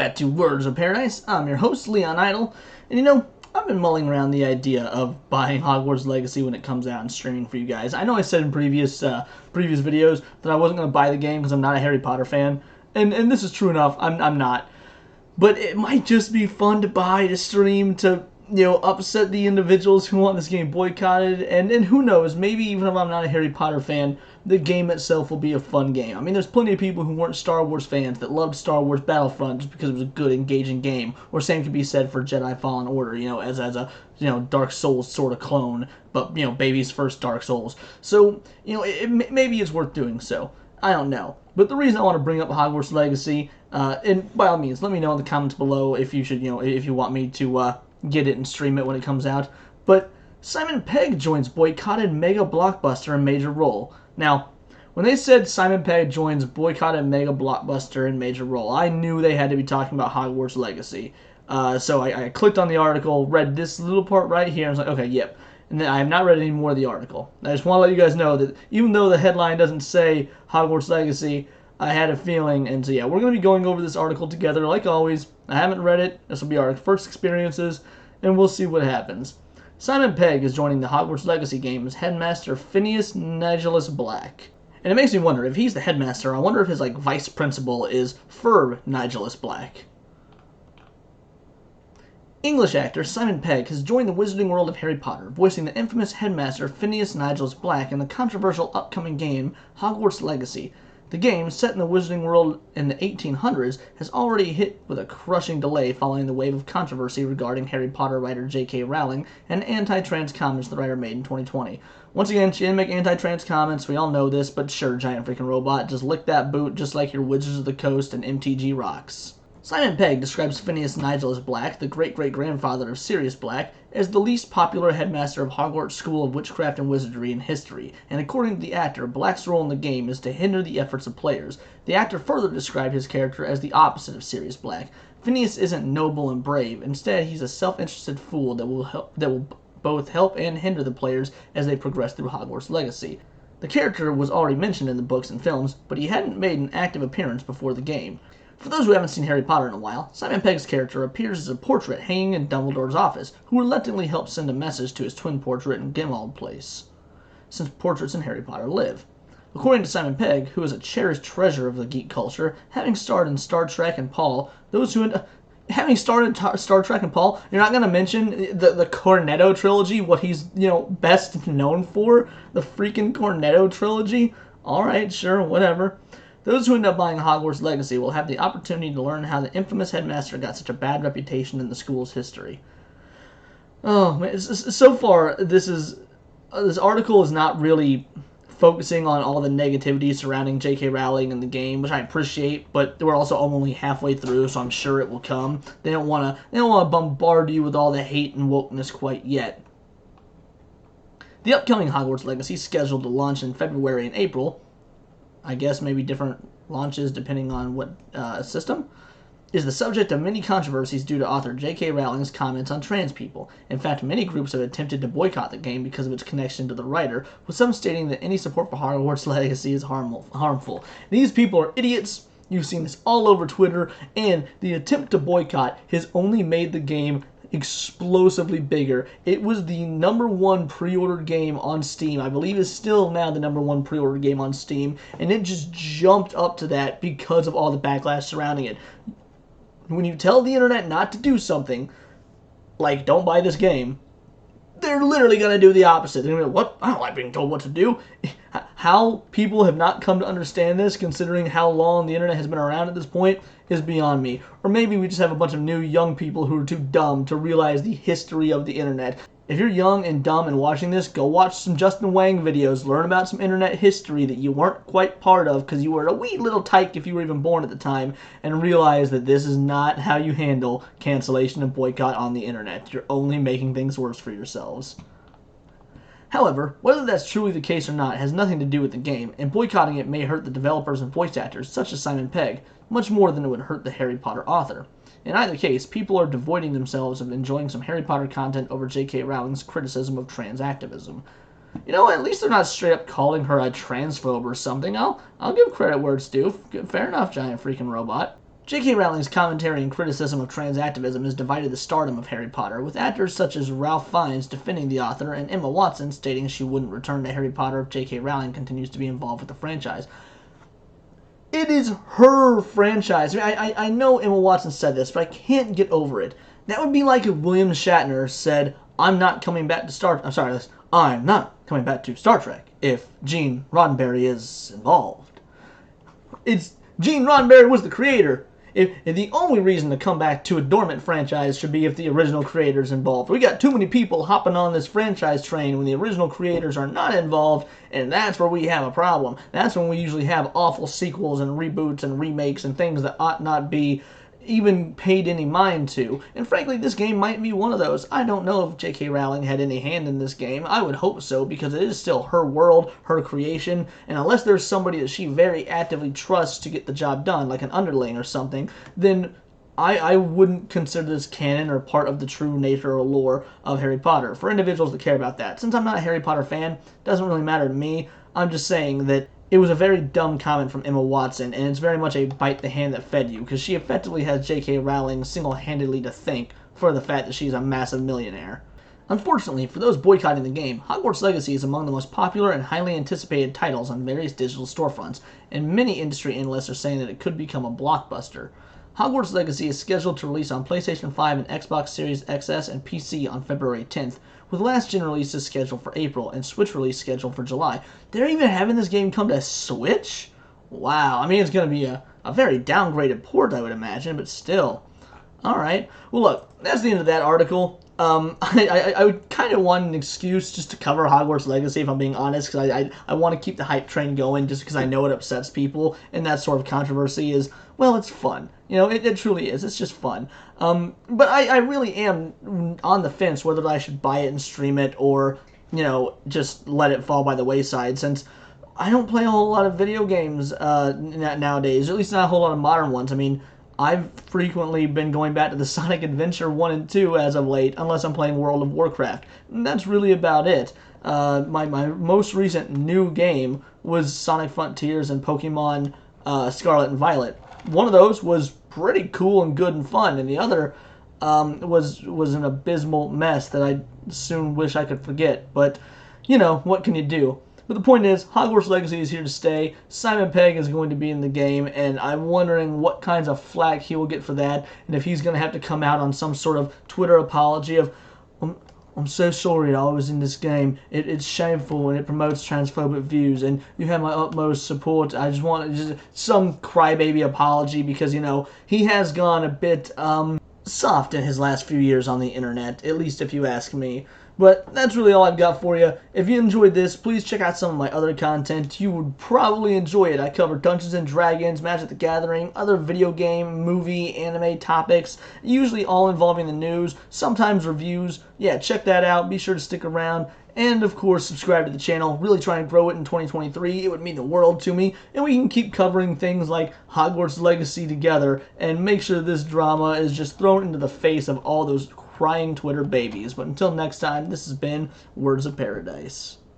back to Words of Paradise. I'm your host, Leon Idle, and I've been mulling around the idea of buying Hogwarts Legacy when it comes out and streaming for you guys. I know I said in previous videos that I wasn't going to buy the game because I'm not a Harry Potter fan, and this is true enough, I'm not. But it might just be fun to buy, to stream, to upset the individuals who want this game boycotted, and who knows, maybe even if I'm not a Harry Potter fan, the game itself will be a fun game. I mean, there's plenty of people who weren't Star Wars fans that loved Star Wars Battlefront just because it was a good, engaging game. Or same could be said for Jedi Fallen Order, as a Dark Souls sort of clone, but baby's first Dark Souls. So maybe it's worth doing so. I don't know. But the reason I want to bring up Hogwarts Legacy, and by all means, let me know in the comments below if you should, if you want me to get it and stream it when it comes out. But Simon Pegg joins boycotted mega blockbuster in major role. Now, when they said Simon Pegg joins boycotted mega blockbuster in major role, I knew they had to be talking about Hogwarts Legacy. So I clicked on the article, read this little part right here, and I was like, okay, yep. And then I have not read any more of the article. I just want to let you guys know that even though the headline doesn't say Hogwarts Legacy, I had a feeling, and so yeah, we're going to be going over this article together, like always. I haven't read it. This will be our first experiences, and we'll see what happens. Simon Pegg is joining the Hogwarts Legacy game as headmaster Phineas Nigellus Black. And it makes me wonder, if he's the headmaster, I wonder if his vice principal is Ferb Nigellus Black. English actor Simon Pegg has joined the wizarding world of Harry Potter, voicing the infamous headmaster Phineas Nigellus Black in the controversial upcoming game Hogwarts Legacy. The game, set in the wizarding world in the 1800s, has already hit with a crushing delay following the wave of controversy regarding Harry Potter writer J.K. Rowling and anti-trans comments the writer made in 2020. Once again, she didn't make anti-trans comments, we all know this, but sure, giant freaking robot, just lick that boot just like your Wizards of the Coast and MTG rocks. Simon Pegg describes Phineas Nigellus Black, the great-great-grandfather of Sirius Black, as the least popular headmaster of Hogwarts School of Witchcraft and Wizardry in history, and according to the actor, Black's role in the game is to hinder the efforts of players. The actor further described his character as the opposite of Sirius Black. Phineas isn't noble and brave. Instead, he's a self-interested fool that will both help and hinder the players as they progress through Hogwarts Legacy. The character was already mentioned in the books and films, but he hadn't made an active appearance before the game. For those who haven't seen Harry Potter in a while, Simon Pegg's character appears as a portrait hanging in Dumbledore's office, who reluctantly helps send a message to his twin portrait in Grimmauld Place, since portraits in Harry Potter live. According to Simon Pegg, who is a cherished treasure of the geek culture, having starred in Star Trek and Paul, having started Star Trek and Paul, you're not going to mention the Cornetto trilogy, what he's, best known for? The freaking Cornetto trilogy? Alright, sure, whatever. Those who end up buying Hogwarts Legacy will have the opportunity to learn how the infamous headmaster got such a bad reputation in the school's history. Oh man, so far this article is not really focusing on all the negativity surrounding J.K. Rowling and the game, which I appreciate, but we're also only halfway through, so I'm sure it will come. They don't want to bombard you with all the hate and wokeness quite yet. The upcoming Hogwarts Legacy is scheduled to launch in February and April. I guess maybe different launches depending on what system, is the subject of many controversies due to author J.K. Rowling's comments on trans people. In fact, many groups have attempted to boycott the game because of its connection to the writer, with some stating that any support for Hogwarts Legacy is harmful. These people are idiots. You've seen this all over Twitter, and the attempt to boycott has only made the game explosively bigger. It was the #1 pre-ordered game on Steam. I believe it's still now the #1 pre-ordered game on Steam, and it just jumped up to that because of all the backlash surrounding it. When you tell the internet not to do something, like don't buy this game, they're literally going to do the opposite. They're going to be like, what? I don't like being told what to do. How people have not come to understand this, considering how long the internet has been around at this point, is beyond me. Or maybe we just have a bunch of new young people who are too dumb to realize the history of the internet. If you're young and dumb and watching this, go watch some Justin Wang videos, learn about some internet history that you weren't quite part of because you were a wee little tyke if you were even born at the time, and realize that this is not how you handle cancellation and boycott on the internet. You're only making things worse for yourselves. However, whether that's truly the case or not has nothing to do with the game, and boycotting it may hurt the developers and voice actors, such as Simon Pegg, much more than it would hurt the Harry Potter author. In either case, people are devoiding themselves of enjoying some Harry Potter content over J.K. Rowling's criticism of trans activism. At least they're not straight up calling her a transphobe or something. I'll give credit where it's due. Fair enough, giant freaking robot. J.K. Rowling's commentary and criticism of trans activism has divided the stardom of Harry Potter, with actors such as Ralph Fiennes defending the author and Emma Watson stating she wouldn't return to Harry Potter if J.K. Rowling continues to be involved with the franchise. It is her franchise. I know Emma Watson said this, but I can't get over it. That would be like if William Shatner said, I'm not coming back to Star Trek if Gene Roddenberry is involved. Gene Roddenberry was the creator. If the only reason to come back to a dormant franchise should be if the original creator's involved. We got too many people hopping on this franchise train when the original creators are not involved, and that's where we have a problem. That's when we usually have awful sequels and reboots and remakes and things that ought not be even paid any mind to. And frankly, this game might be one of those. I don't know if J.K. Rowling had any hand in this game. I would hope so, because it is still her world, her creation, and unless there's somebody that she very actively trusts to get the job done, like an underling or something, then I wouldn't consider this canon or part of the true nature or lore of Harry Potter, for individuals that care about that. Since I'm not a Harry Potter fan, it doesn't really matter to me. I'm just saying that it was a very dumb comment from Emma Watson, and it's very much a bite the hand that fed you, because she effectively has J.K. Rowling single-handedly to thank for the fact that she's a massive millionaire. Unfortunately, for those boycotting the game, Hogwarts Legacy is among the most popular and highly anticipated titles on various digital storefronts, and many industry analysts are saying that it could become a blockbuster. Hogwarts Legacy is scheduled to release on PlayStation 5 and Xbox Series XS and PC on February 10th, with last-gen releases scheduled for April and Switch release scheduled for July. They're even having this game come to Switch? Wow, I mean, it's going to be a very downgraded port, I would imagine, but still. Alright, well look, that's the end of that article. I would kind of want an excuse just to cover Hogwarts Legacy, if I'm being honest, because I want to keep the hype train going just because I know it upsets people, and that sort of controversy is, well, it's fun. You know, it truly is. It's just fun. But I really am on the fence whether I should buy it and stream it or, you know, just let it fall by the wayside, since I don't play a whole lot of video games nowadays, or at least not a whole lot of modern ones. I mean, I've frequently been going back to the Sonic Adventure 1 and 2 as of late, unless I'm playing World of Warcraft. And that's really about it. My most recent new game was Sonic Frontiers and Pokemon Scarlet and Violet. One of those was pretty cool and good and fun, and the other was an abysmal mess that I soon wish I could forget. But, you know, what can you do? But the point is, Hogwarts Legacy is here to stay. Simon Pegg is going to be in the game, and I'm wondering what kinds of flack he will get for that, and if he's going to have to come out on some sort of Twitter apology of, I'm so sorry that I was in this game. It's shameful and it promotes transphobic views, and you have my utmost support. I just want some crybaby apology, because, you know, he has gone a bit soft in his last few years on the internet, at least if you ask me. But that's really all I've got for you. If you enjoyed this, please check out some of my other content. You would probably enjoy it. I cover Dungeons & Dragons, Magic the Gathering, other video game, movie, anime topics, usually all involving the news, sometimes reviews. Yeah, check that out. Be sure to stick around. And, of course, subscribe to the channel. Really try and grow it in 2023. It would mean the world to me. And we can keep covering things like Hogwarts Legacy together and make sure this drama is just thrown into the face of all those crying Twitter babies. But until next time, this has been Words of Paradise.